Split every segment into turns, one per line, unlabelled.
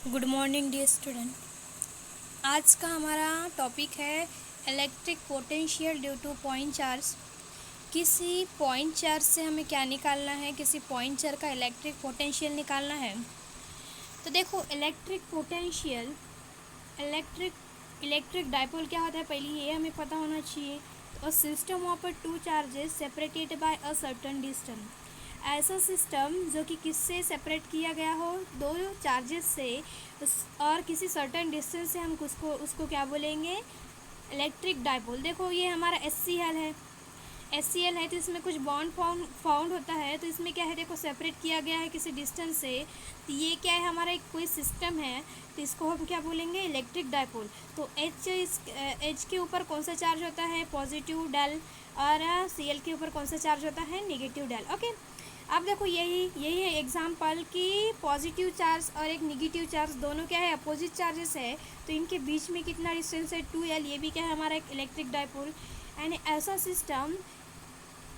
Good morning dear student. आज का हमारा टॉपिक है electric potential due two point charge. किसी पॉइंट चार्ज से हमें क्या निकालना है, किसी पॉइंट चार्ज का इलेक्ट्रिक पोटेंशियल निकालना है। तो देखो इलेक्ट्रिक पोटेंशियल, इलेक्ट्रिक डाइपोल क्या होता है पहले ये हमें पता होना चाहिए। तो system of two charges separated by a certain distance, ऐसा सिस्टम जो कि किससे सेपरेट किया गया हो, दो चार्जेस से और किसी सर्टेन डिस्टेंस से हम उसको क्या बोलेंगे, इलेक्ट्रिक डाइपोल। देखो ये हमारा एस सी एल है तो इसमें कुछ बॉन्ड फाउंड होता है। तो इसमें क्या है, देखो सेपरेट किया गया है किसी डिस्टेंस से। तो ये क्या है, हमारा एक कोई सिस्टम है, तो इसको हम क्या बोलेंगे, इलेक्ट्रिक डाइपोल। तो एच के ऊपर कौन सा चार्ज होता है, पॉजिटिव डेल, और सी एल के ऊपर कौन सा चार्ज होता है, नेगेटिव डेल। ओके, अब देखो यही है एग्जाम्पल कि पॉजिटिव चार्ज और एक निगेटिव चार्ज दोनों क्या है, अपोजिट चार्जेस है। तो इनके बीच में कितना डिस्टेंस है, 2L। ये भी क्या है, हमारा एक इलेक्ट्रिक डाइपोल। एंड ऐसा सिस्टम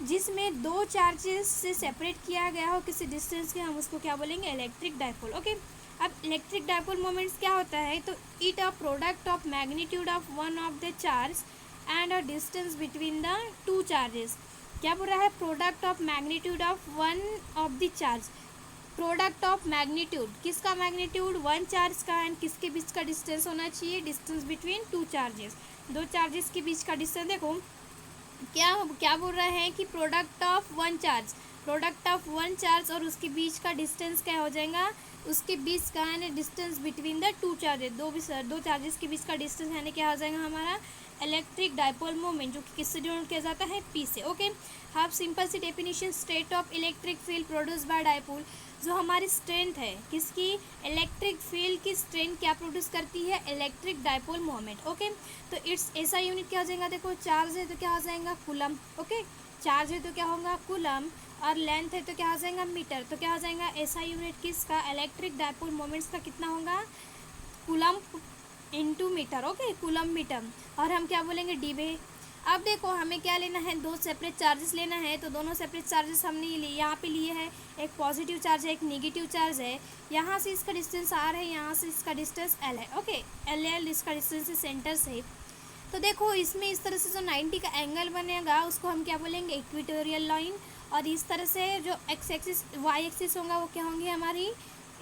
जिसमें दो चार्जेस से सेपरेट किया गया हो किसी डिस्टेंस के, हम उसको क्या बोलेंगे, इलेक्ट्रिक डाइपोल। ओके, अब इलेक्ट्रिक डाइपोल मोमेंट्स क्या होता है, तो it a product of magnitude of one of the charge and a distance between the two charges. क्या बोल रहा है, product of magnitude of one of the charge. Product of magnitude, किसका magnitude, one charge का, and किसके बीच का distance होना चाहिए, डिस्टेंस बिटवीन टू चार्जेस, दो चार्जेस के बीच का डिस्टेंस। देखो क्या क्या बोल रहा है कि प्रोडक्ट ऑफ वन चार्ज और उसके बीच का डिस्टेंस क्या हो जाएगा, उसके बीच का यानी distance between the two charges, दो चार्जेस के बीच का डिस्टेंस यानी क्या हो जाएगा हमारा इलेक्ट्रिक डाइपोल मोमेंट, जो कि किससे डिनोट किया जाता है, पी से। Okay, half simple C definition, state of electric field produce by dipole. जो हमारी स्ट्रेंथ है किसकी, इलेक्ट्रिक फील्ड की स्ट्रेंथ क्या प्रोड्यूस करती है, इलेक्ट्रिक डाइपोल मोमेंट। ओके, तो इट्स ऐसा यूनिट क्या हो जाएगा, देखो चार्ज है तो क्या हो जाएगा, कूलम। ओके, चार्ज है तो क्या होगा, कूलम, और लेंथ है तो क्या हो जाएगा, मीटर। तो क्या हो जाएगा, ऐसा यूनिट किसका, इलेक्ट्रिक डाइपोल मोमेंट्स का कितना होगा, coulomb into metre. Okay, coulomb metre, और हम क्या बोलेंगे, डीबे। अब देखो हमें क्या लेना है, दो सेपरेट चार्जेस लेना है। तो दोनों सेपरेट चार्जेस हमने यहाँ पे लिए हैं, एक पॉजिटिव चार्ज है, एक नेगेटिव चार्ज है। यहाँ से इसका डिस्टेंस आर है, यहाँ से इसका डिस्टेंस एल है। ओके, एल इसका डिस्टेंस है सेंटर से। तो देखो इसमें इस तरह से जो 90 का एंगल बनेगा उसको हम क्या बोलेंगे, इक्वेटोरियल लाइन। और इस तरह से जो एक्स एक्सिस वाई एक्सिस होगा वो क्या होंगी, हमारी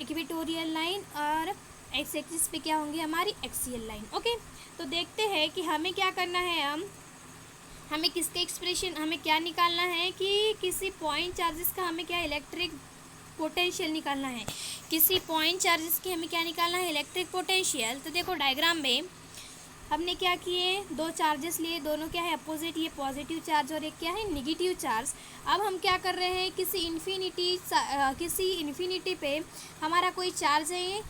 इक्वेटोरियल लाइन, और एक्स एक्सिस पे क्या होंगी, हमारी एक्सियल लाइन। ओके, तो देखते हैं कि हमें क्या करना है, हमें किसके एक्सप्रेशन, हमें क्या निकालना है कि किसी पॉइंट चार्जेस का हमें क्या इलेक्ट्रिक पोटेंशियल निकालना है। किसी पॉइंट चार्जेस की हमें क्या निकालना है, इलेक्ट्रिक पोटेंशियल। तो देखो डायग्राम में हमने क्या किए, दो चार्जेस लिए, दोनों क्या है अपोजिट, ये पॉजिटिव चार्ज और एक क्या है नेगेटिव चार्ज। अब हम क्या कर रहे हैं, किसी इन्फिनिटी पे हमारा कोई चार्ज है,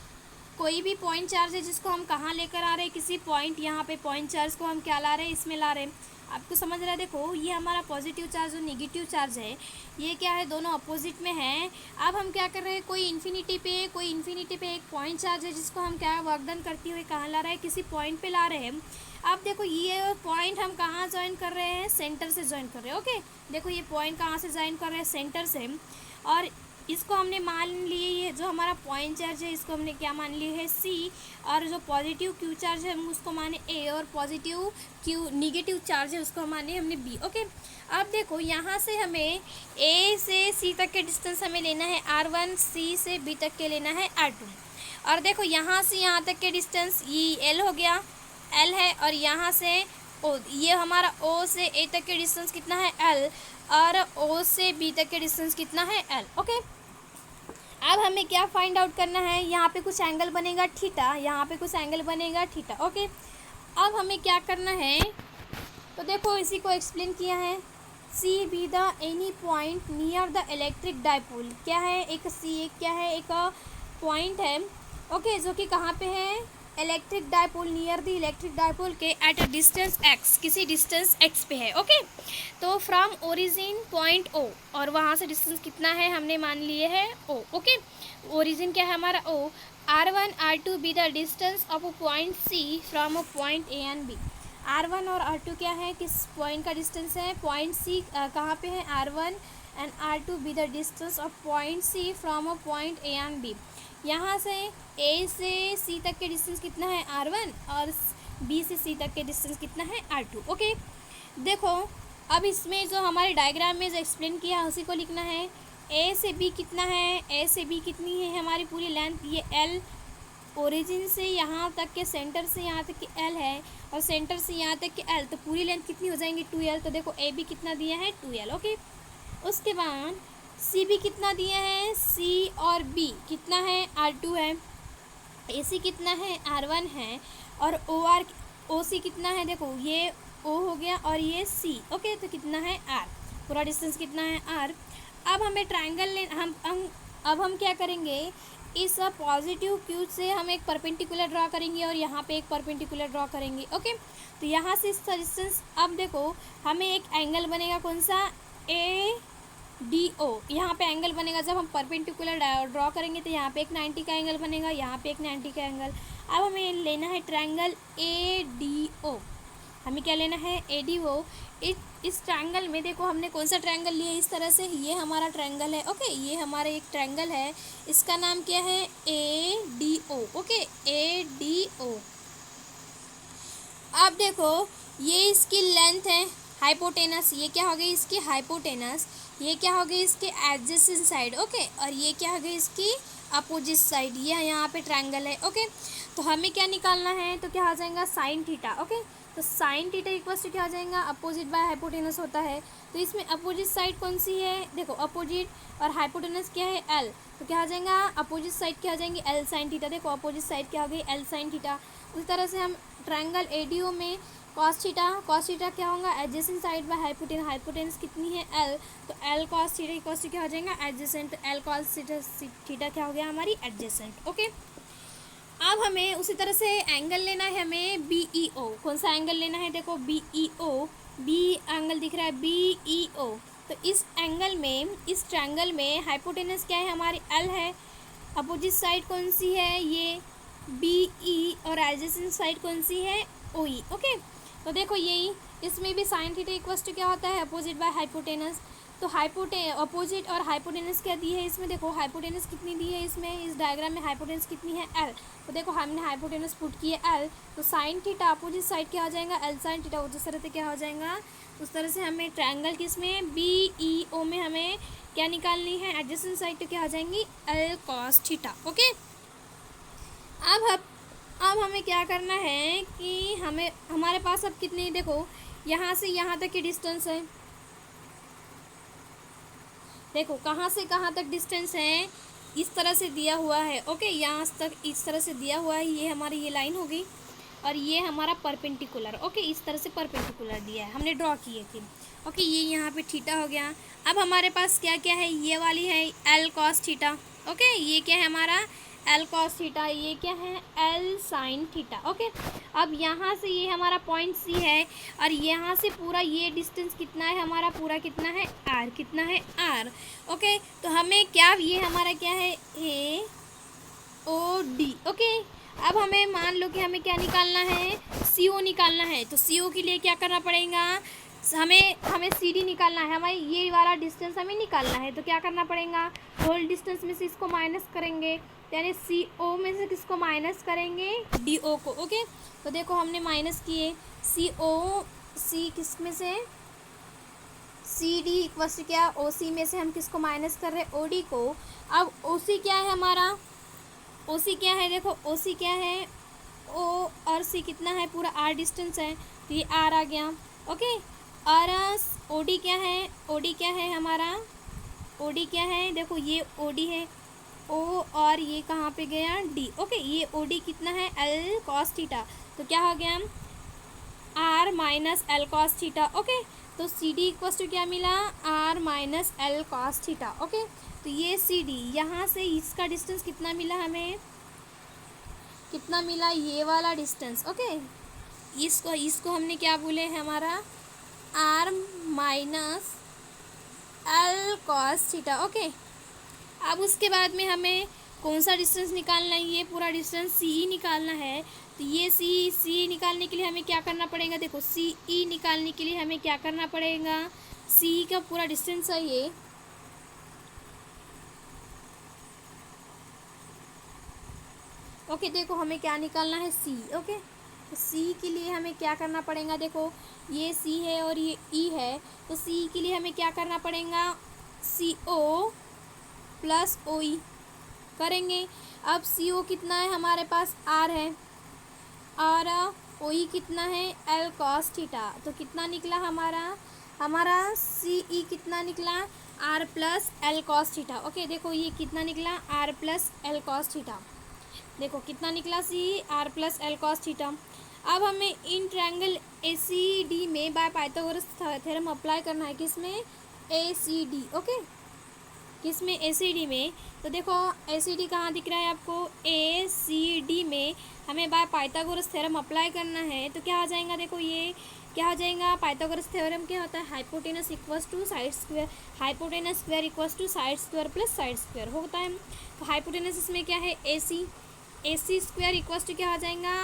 कोई भी पॉइंट चार्ज है जिसको हम कहाँ लेकर आ रहे हैं, किसी पॉइंट, यहाँ पे पॉइंट चार्ज को हम क्या ला रहे हैं, इसमें ला रहे हैं। आपको समझ रहा है, देखो ये हमारा पॉजिटिव चार्ज और नेगेटिव चार्ज है, ये क्या है, दोनों अपोजिट में हैं। अब हम क्या कर रहे हैं, कोई इन्फिनिटी पे एक पॉइंट चार्ज है जिसको हम क्या वर्क डन करते हुए कहाँ ला रहे हैं, किसी पॉइंट पे ला रहे हैं। अब देखो ये पॉइंट हम कहाँ ज्वाइन कर रहे हैं, सेंटर से ज्वाइन कर रहे हैं। ओके, देखो ये पॉइंट कहाँ से ज्वाइन कर रहे हैं, सेंटर से। और इसको हमने मान लिए, ये जो हमारा पॉइंट चार्ज है इसको हमने क्या मान लिए है, सी। और जो पॉजिटिव क्यू चार्ज है हम उसको माने ए, और पॉजिटिव निगेटिव चार्ज है उसको माने हमने बी। ओके, अब देखो यहाँ से हमें ए से सी तक के डिस्टेंस हमें लेना है R1, सी से बी तक के लेना है R2। और देखो यहाँ से यहाँ तक के डिस्टेंस ये एल हो गया, एल है, और यहाँ से ओ, ये हमारा ओ से ए तक के डिस्टेंस कितना है, एल, और ओ से बी तक के डिस्टेंस कितना है, एल। ओके, अब हमें क्या फाइंड आउट करना है, यहाँ पे कुछ एंगल बनेगा थीटा, यहाँ पे कुछ एंगल बनेगा थीटा। ओके, अब हमें क्या करना है, तो देखो इसी को एक्सप्लेन किया है, C be the any point near the electric dipole. क्या है, एक सी, एक क्या है, एक पॉइंट है। ओके, जो कि कहाँ पे है, electric dipole, near the electric dipole के एट अ डिस्टेंस एक्स, किसी डिस्टेंस एक्स पे है। ओके, तो फ्रॉम ओरिजिन पॉइंट ओ, और वहाँ से डिस्टेंस कितना है, हमने मान लिए है ओ। ओके, ओरिजिन क्या है हमारा O. R1 R2 be the distance of a point C from a point A and B. R1 और R2 क्या है, किस पॉइंट का डिस्टेंस है, पॉइंट सी कहाँ पे है, R1, and R2 be the distance of point C from a point A and B. यहाँ से ए से सी तक के डिस्टेंस कितना है R1 और बी से सी तक के डिस्टेंस कितना है R2। ओके, देखो अब इसमें जो हमारे डायग्राम में जो एक्सप्लेन किया उसी को लिखना है। ए से बी कितना है, ए से बी कितनी है हमारी पूरी लेंथ, ये L ओरिजिन से यहाँ तक के सेंटर से यहाँ तक की L है और सेंटर से यहाँ तक की L, तो पूरी लेंथ कितनी हो जाएंगी 2L। तो देखो ए बी कितना दिया है 2L। ओके, उसके बाद सी बी कितना दिया है, सी और बी कितना है R2 है, ए सी कितना है R1 है और ओ सी कितना है, देखो ये O हो गया और ये C। ओके, तो कितना है R, पूरा डिस्टेंस कितना है R। अब हमें ट्रायंगल ले अब हम क्या करेंगे, इस पॉजिटिव क्यू से हम एक परपेंडिकुलर ड्रॉ करेंगे और यहाँ पे एक परपेंडिकुलर ड्रॉ करेंगे। ओके, तो यहाँ से इसका डिस्टेंस, अब देखो हमें एक एंगल बनेगा कौन सा, ADO। यहाँ पे एंगल बनेगा जब हम परपेंडिकुलर ड्रॉ करेंगे तो यहाँ पे एक 90 का एंगल बनेगा, यहाँ पे एक 90 का एंगल। अब हमें लेना है ट्रायंगल ADO, हमें क्या लेना है ADO। इस ट्रायंगल में देखो हमने कौन सा ट्रायंगल लिया, इस तरह से ये हमारा ट्रायंगल है। ओके, ये हमारा एक ट्रायंगल है, इसका नाम क्या है ADO। Okay, ADO। अब देखो ये इसकी लेंथ है हाइपोटेनस, ये क्या हो गई इसकी हाइपोटेनस, ये क्या हो गई इसके एडजेसेंट साइड। ओके, और ये क्या हो गई इसकी अपोजिट साइड, ये यहाँ पे ट्रायंगल है। ओके, तो हमें क्या निकालना है, तो क्या आ जाएगा साइन थीटा। ओके, तो साइन थीटा इक्वल्स टू क्या आ जाएगा, अपोजिट बाय हाइपोटेनस होता है। तो इसमें अपोजिट साइड कौन सी है, देखो अपोजिट और हाइपोटेनस क्या है L, तो क्या आ जाएगा अपोजिट साइड क्या आ जाएंगी L साइन थीटा। देखो अपोजिट साइड क्या हो गई L साइन थीटा। उस तरह से हम ट्रायंगल ADO में कॉस थीटा क्या होगा adjacent side by hypotenuse, hypotenuse कितनी है L, तो L cos theta equals to क्या हो जाएगा एडजेसेंट, L कॉस थीटा क्या हो गया हमारी एडजेसेंट। ओके, अब हमें उसी तरह से एंगल लेना है हमें BEO। कौन सा एंगल लेना है, देखो BEO, बी एंगल दिख रहा है BEO। तो इस एंगल में, इस ट्रायंगल में हाइपोटेनस क्या है हमारी L है, अपोजिट साइड कौन सी है ये BE और एडजेसेंट साइड कौन सी है OE। ओके, तो देखो यही इसमें भी साइन थीटा इक्वल्स टू क्या होता है अपोजिट बाय हाइपोटेनस। तो अपोजिट और हाइपोटेनस क्या दी है इसमें, देखो हाइपोटेनस कितनी दी है इसमें, इस डायग्राम में हाइपोटेनस कितनी है L, तो देखो हमने हाइपोटेनस पुट की है L, तो साइन थीटा अपोजिट साइड क्या हो जाएगा L साइन थीटा, उस तरह से क्या हो जाएगा, उस तरह से हमें ट्रायंगल किसमें BEO में हमें क्या निकालनी है एडजेसेंट साइड, तो क्या हो जाएंगी L कॉस थीटा। ओके, अब हमें क्या करना है कि हमें हमारे पास अब कितनी, देखो यहाँ से यहाँ तक की डिस्टेंस है, देखो कहाँ से कहाँ तक डिस्टेंस है, इस तरह से दिया हुआ है। ओके, यहाँ तक इस तरह से दिया हुआ है, ये हमारी ये लाइन होगी और ये हमारा परपेंडिकुलर। ओके, इस तरह से परपेंडिकुलर दिया है, हमने ड्रॉ किए थे। ओके, ये यहाँ पे थीटा हो गया। अब हमारे पास क्या क्या है, ये वाली है L कॉस थीटा। ओके, ये क्या है हमारा L कॉस थीटा, ये क्या है L साइन थीटा। ओके, अब यहाँ से ये हमारा पॉइंट C है और यहाँ से पूरा ये डिस्टेंस कितना है हमारा, पूरा कितना है R, कितना है R। ओके, तो हमें क्या, ये हमारा क्या है AOD। ओके, अब हमें मान लो कि हमें क्या निकालना है CO निकालना है, तो CO के लिए क्या करना पड़ेगा, हमें CD निकालना है, हमें ये वाला डिस्टेंस हमें निकालना है। तो क्या करना पड़ेगा, होल डिस्टेंस में से इसको माइनस करेंगे, यानी CO में से किसको माइनस करेंगे DO को। ओके, तो देखो हमने माइनस किए C किस में से CD इक्वल्स क्या OC में से हम किसको माइनस कर रहे हैं OD को। अब OC क्या है हमारा, OC क्या है, देखो OC क्या है O और C कितना है, पूरा R डिस्टेंस है, तो ये R आ गया। ओके, और OD क्या है, OD क्या है हमारा, OD क्या है, देखो ये OD है O और ये कहाँ पे गया D। ओके, ये OD कितना है L कॉस थीटा, तो क्या हो गया R minus L cos theta. Okay, तो CD इक्वल्स टू क्या मिला R minus L cos theta. Okay, तो ये CD यहाँ से इसका डिस्टेंस कितना मिला हमें, कितना मिला ये वाला डिस्टेंस। ओके, इसको हमने क्या बोले हमारा R minus L cos theta. Okay, अब उसके बाद में हमें कौन सा डिस्टेंस निकालना है, ये पूरा डिस्टेंस CE निकालना है। तो ये CE निकालने के लिए हमें क्या करना पड़ेगा, देखो CE निकालने के लिए हमें क्या करना पड़ेगा, CE का पूरा डिस्टेंस है ये, ओके, देखो हमें क्या निकालना है, सी। ओके, तो सी के लिए हमें क्या करना पड़ेगा, देखो ये सी है और ये ई है, तो सी के लिए हमें क्या करना पड़ेगा, सी ओ प्लस ओ ई करेंगे। अब सी ओ कितना है हमारे पास, आर है, और ओ ई कितना है, एल कॉस थीटा। तो कितना निकला हमारा सी ई कितना निकला, R plus L cos theta. Okay, देखो ये कितना निकला, R plus L cos theta. देखो कितना निकला, C R plus L cos theta. अब हमें इन ट्रायंगल ए सी डी में बाय पाइथागोरस थ्योरम अप्लाई करना है, किसमें, ए सी डी। ओके, किसमें, ए सी डी में। तो देखो ए सी डी कहाँ दिख रहा है आपको, ए सी डी में हमें बाय पाइथागोरस थ्योरम अप्लाई करना है। तो क्या आ जाएगा, देखो ये क्या आ जाएगा, पाइथागोरस थ्योरम क्या होता है, hypotenuse equals to side square, hypotenuse square equals to side square plus side square होता है। तो हाइपोटेनस इसमें क्या है, A C square equals to क्या आ जाएगा,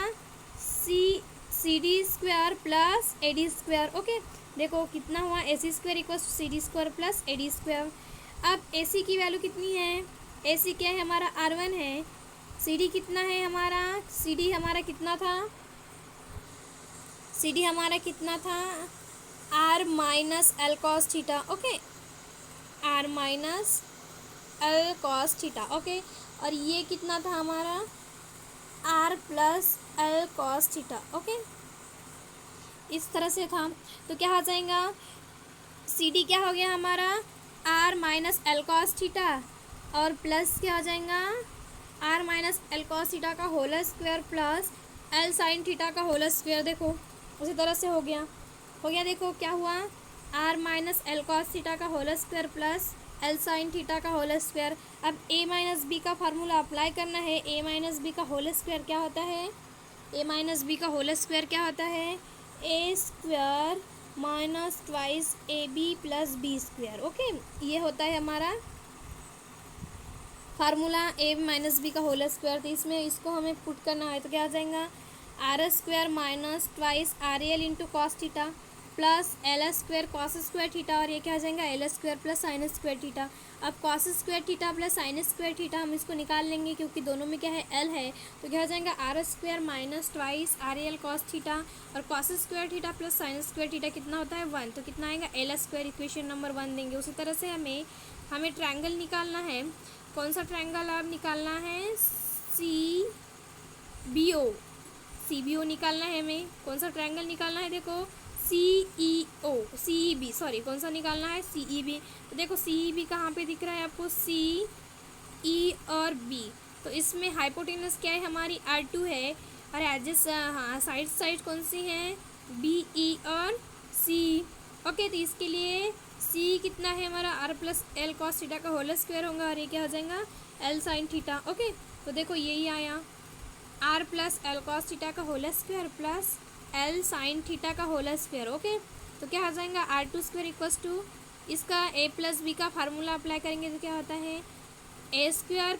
C D square plus A D square. Okay, देखो कितना हुआ, A C square equals to C D square plus A D square. अब ए सी की वैल्यू कितनी है, ए सी क्या है हमारा, R1 है। सी डी कितना है हमारा, सी डी हमारा कितना था, सी डी हमारा कितना था, R minus L cos theta. Okay, R minus L cos theta. Okay, और ये कितना था हमारा, R plus L cos theta. Okay, इस तरह से था। तो क्या आ जाएगा, सी डी क्या हो गया हमारा, R minus L cos theta, और प्लस क्या हो जाएगा, R minus L cos theta का whole square plus L sine theta का होल स्क्वायर। देखो उसी तरह से हो गया, देखो क्या हुआ, R minus L cos theta का whole square plus L sine theta का होल स्क्वायर। अब ए माइनस बी का फार्मूला अप्लाई करना है। ए माइनस बी का होल स्क्वायर क्या होता है, ए माइनस बी का होल स्क्वायर क्या होता है, A square minus twice A B plus B square. Okay, ये होता है हमारा फार्मूला ए माइनस बी का होल स्क्वायर। तो इसमें इसको हमें पुट करना है, तो क्या आ जाएगा, R square minus twice R L into cos theta plus L square cos square theta, और ये क्या आ जाएगा, L square plus sine square theta. अब cos square theta plus sine square theta हम इसको निकाल लेंगे, क्योंकि दोनों में क्या है, एल है। तो क्या हो जाएगा, R square minus twice R L cos theta, और cos square theta plus sine square theta कितना होता है, 1। तो कितना आएगा, एल स्क्वायर, इक्वेशन नंबर 1 देंगे। उसी तरह से हमें ट्रायंगल निकालना है। कौन सा ट्रायंगल आप निकालना है, सी बी ओ निकालना है हमें। कौन सा ट्रायंगल निकालना है, देखो सी ई बी, सॉरी कौन सा निकालना है, सी ई बी। तो देखो सी ई बी कहाँ पे दिख रहा है आपको, सी ई और बी। तो इसमें हाइपोटेनस क्या है हमारी, R2 है, और एडजस्ट हाँ साइड कौन सी है, बी ई और सी। ओके, तो इसके लिए सी कितना है हमारा, R plus L cos theta का होल स्क्वायर होगा, और ये क्या हो जाएगा, एल साइन थीटा। ओके, तो देखो यही आया, R plus L cos theta का whole square plus L sine theta का होल स्क्वायर। ओके, तो क्या हो जाएगा, R2 स्क्वायर इक्वल्स टू, इसका ए प्लस बी का फार्मूला अप्लाई करेंगे तो क्या होता है, A square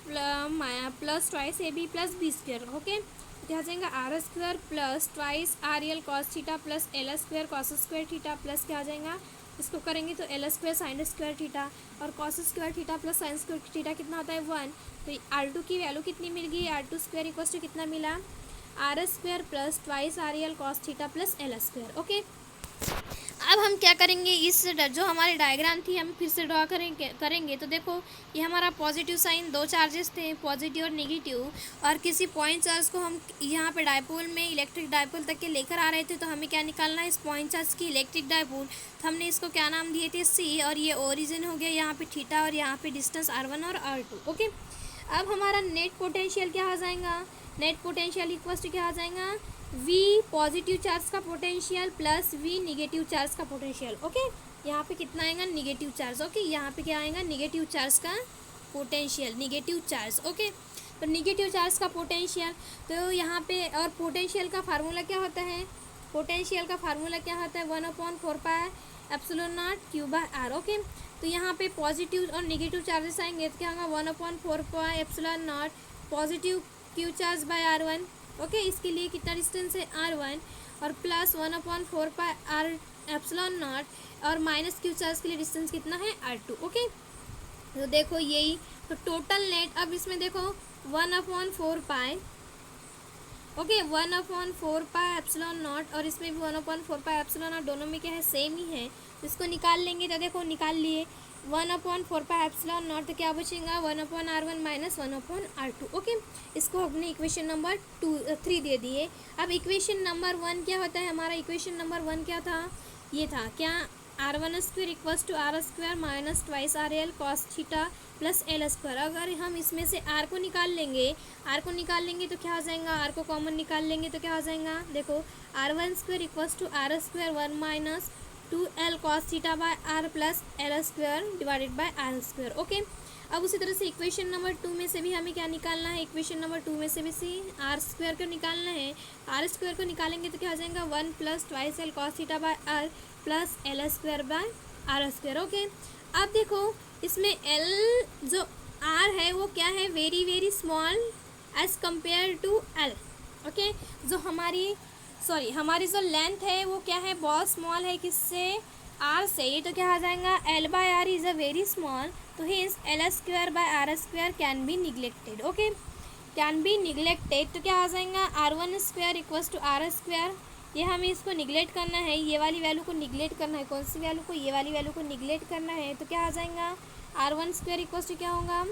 plus twice A B plus B square. Okay, तो क्या हो जाएगा, R square plus twice R L cos theta plus L square cos square theta plus क्या हो जाएगा, इसको करेंगे तो L square sine square theta, और cos square theta plus sine square theta कितना होता है, 1। तो R2 की वैल्यू कितनी मिल गई, R2 स्क्वायर इक्वल्स टू कितना मिला, R square plus twice R L cos theta plus L square. Okay, अब हम क्या करेंगे, इस जो हमारी डायग्राम थी हम फिर से ड्रॉ करेंगे। तो देखो ये हमारा पॉजिटिव साइन, दो चार्जेस थे पॉजिटिव और नेगेटिव, और किसी पॉइंट चार्ज को हम यहाँ पे डायपोल में इलेक्ट्रिक डायपोल तक के लेकर आ रहे थे। तो हमें क्या निकालना है, इस पॉइंट चार्ज की इलेक्ट्रिक डायपोल। तो हमने इसको क्या नाम दिए थे, सी, और ये ओरिजिन हो गया यहाँ पे थीटा, और यहाँ पे डिस्टेंस R1 और R2। ओके, अब हमारा नेट पोटेंशियल क्या आ जाएगा, नेट पोटेंशियल इक्वल्स टू क्या आ जाएगा, V पॉजिटिव चार्ज का potential plus V negative charge का पोटेंशियल। ओके, यहाँ पे कितना आएगा, निगेटिव चार्ज। ओके, यहाँ पे क्या आएगा, निगेटिव चार्ज का पोटेंशियल, निगेटिव चार्ज। ओके, तो निगेटिव चार्ज का पोटेंशियल, तो यहाँ पे, और पोटेंशियल का फार्मूला क्या होता है, पोटेंशियल का फार्मूला क्या होता है, 1/4 pi epsilon naught Q by R। Okay, तो यहाँ पे पॉजिटिव और निगेटिव चार्जेस आएंगे तो क्या होगा, 1/4 pi epsilon not positive Q charge by R1। Okay, इसके लिए कितना डिस्टेंस है, R1, और plus 1/4 pi R epsilon not, और माइनस Q चार्ज के लिए डिस्टेंस कितना है, R2। ओके, तो देखो यही, तो टोटल नेट, अब इसमें देखो 1/4 पाई ओके, 1/4 पाई एप्सिलॉन नॉट और इसमें भी 1/4 पाई एप्सिलॉन नॉट, दोनों में क्या है, सेम ही है। इसको निकाल लेंगे तो देखो निकाल लिए 1/4 पाई एप्सिलॉन नॉट, तो क्या बचेगा 1/r1 माइनस 1/r2। ओके, इसको हमने इक्वेशन नंबर 3 दे दिए। अब इक्वेशन नंबर 1 क्या होता है हमारा, इक्वेशन नंबर 1 क्या था, ये था क्या, r1² equals to r² minus twice RL cos theta plus L²। अगर हम इसमें से r को निकाल लेंगे, तो क्या हो जाएगा, r को कॉमन निकाल लेंगे तो क्या हो जाएगा, देखो r1² equals to r² 1 minus 2L cos theta by r plus L² divided by r²। Okay, अब उसी तरह से इक्वेशन नंबर 2 में से भी हमें क्या निकालना है, इक्वेशन नंबर 2 में से भी r² को निकालना है। r² को निकालेंगे तो क्या हो जाएगा 1 plus twice L cos theta by r plus L² by r²। Okay, अब देखो इसमें L जो R है वो क्या है, very very small as compare to L। Okay, जो हमारी जो लेंथ है वो क्या है, बहुत स्मॉल है, किससे, R से। ये तो क्या आ जाएगा, L by R is a very small, तो hence L² by R² can be neglected. Okay, can be neglected, तो क्या आ जाएगा r1² इक्वल्स टू r²। ये हमें इसको निगलेक्ट करना है, ये वाली वैल्यू को निगलेक्ट करना है, कौन सी वैल्यू को, ये वाली वैल्यू को निगलेक्ट करना है, तो क्या आ जाएगा r1² इक्वल्स टू क्या होगा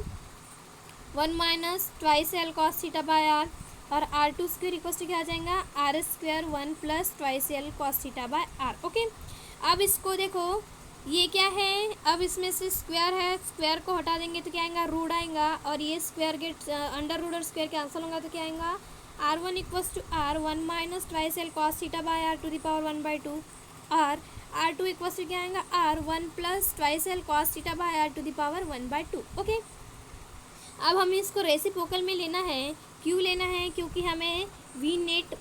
1 minus twice L cos theta by r, और r2² इक्वल्स टू क्या आ जाएगा r² 1 plus twice L cos theta by r। Okay, अब इसको देखो ये क्या है, अब इसमें से स्क्वायर है, स्क्वायर को हटा देंगे तो क्या आएगा, रूट आएगा, और ये स्क्वायर गेट अंडर रूट और स्क्वायर कैंसिल होगा तो क्या आएगा r1 equals to r 1 minus twice L cos theta by r to the power 1/2, और r2 इक्वल्स टू क्या आएगा r 1 plus twice L cos theta by r to the power 1/2। Okay, अब हमें इसको रेसिप्रोकल में लेना है, क्यों लेना है, क्योंकि हमें वी नेट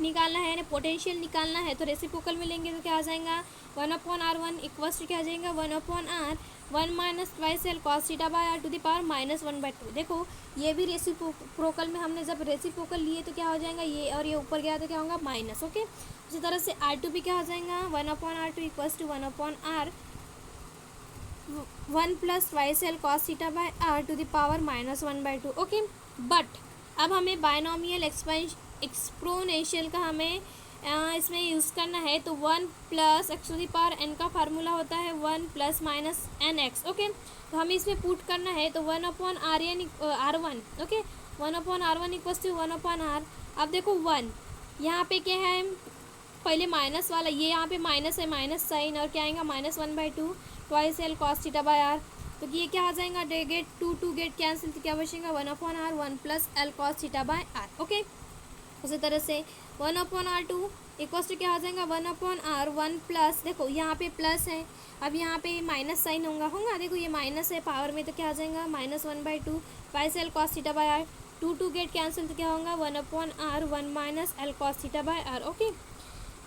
निकालना है, पोटेंशियल निकालना है, तो रेसिप्रोकल में लेंगे तो क्या आ जाएगा 1/r1 इक्वल्स टू क्या आ जाएगा 1/r 1 minus twice L cos theta by r to the power -1/2। देखो ये भी रेसिप्रोकल में हमने जब रेसिप्रोकल लिए तो क्या हो जाएगा, ये और ये ऊपर गया तो क्या होगा माइनस। ओके, उसी तरह से r2 भी क्या हो जाएगा 1/r2 equals to 1/r 1 plus twice L cos theta by r to the power -1/2। Okay, but अब हमें बायनॉमियल एक्सपोनेंशियल का हमें इसमें यूज़ करना है, तो 1 plus X to the power n का फार्मूला होता है 1 प्लस माइनस nx। ओके, तो हमें इसमें पुट करना है, तो 1/r1। Okay, 1/r1 equals to 1/r। अब देखो 1 यहाँ पे क्या है, पहले माइनस वाला, ये यहाँ पे माइनस है, माइनस साइन, और क्या आएगा -1/2 twice L cos theta by r, तो ये क्या आ जाएगा, गेट टू गेट कैंसिल, तो क्या बचेगा 1/r 1 plus L cos theta by r। Okay, उसी तरह से 1/r2 इक्वल्स टू क्या आ जाएगा 1/r 1 प्लस, देखो यहाँ पे प्लस है, अब यहाँ पे माइनस साइन होगा, देखो ये माइनस है पावर में, तो क्या आ जाएगा -1/2 twice L cos theta by r, two get cancel, तो क्या होगा 1/r 1 minus L cos theta by r। Okay,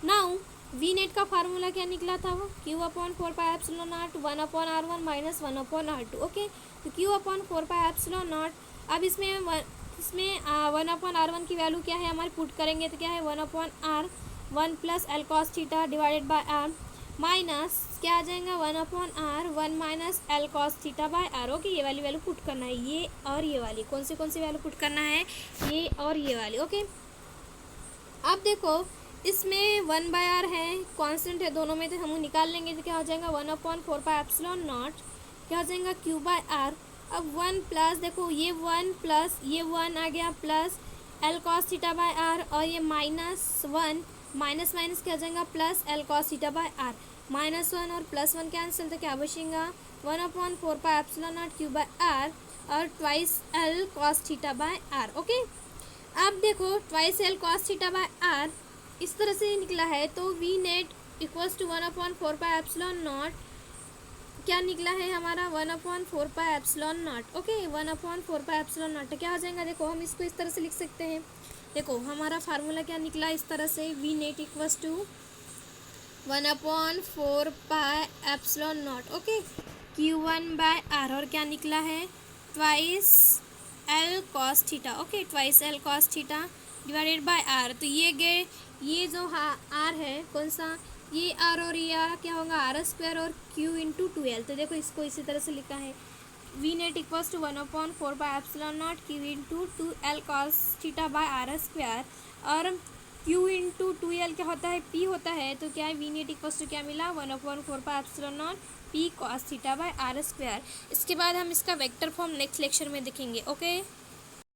now V net का फार्मूला क्या निकला था, वो Q/4πε0 1/r1 minus 1/r2। Okay, तो Q/4πε0, अब इसमें 1/r1 की वैल्यू क्या है हमारे, पुट करेंगे तो क्या है 1/r 1 plus L cos theta divided by r, minus क्या आ जाएगा 1/r 1 minus L cos theta by r। Okay, ये वाली वैल्यू पुट करना है, ये और ये वाली, कौन सी वैल्यू पुट करना है, ये और ये वाली। ओके, अब देखो इसमें 1/r है, कांस्टेंट है दोनों में, तो हम निकाल लेंगे तो क्या हो जाएगा 1/4πε0, क्या हो जाएगा Q/r। अब 1 प्लस, देखो ये 1 प्लस ये 1 आ गया, plus L cos theta by r, और ये -1 माइनस माइनस क्या हो जाएगा plus L cos theta by r, -1 और +1 कैंसिल, तो क्या बचेगा 1/4πε0 Q/r और twice L cos theta by r। Okay, अब देखो twice L cos theta by r इस तरह से निकला है, तो वी नेट इक्वल्स टू 1/4πε0, क्या निकला है हमारा 1/4πε0। ओके, 1/4πε0 तो क्या हो जाएगा, देखो हम इसको इस तरह से लिख सकते हैं, देखो हमारा फार्मूला क्या निकला इस तरह से, V net equals to 1/4πε0। Okay, Q1/r, और क्या निकला है twice L cos theta. Okay, twice L cos theta divided by r, तो ये जो r है कौन सा, ये r और ये r क्या होगा r² और q × 2l, तो देखो इसको इसी तरह से लिखा है V net equals to 1/4 Q into 2L cos theta by R square, और Q इंटू 2L क्या होता है, P होता है, तो क्या है वी नेट इक्वल्स टू क्या मिला 1/4 P cos theta by R square. इसके बाद हम इसका वेक्टर फॉर्म नेक्स्ट लेक्चर में देखेंगे। ओके।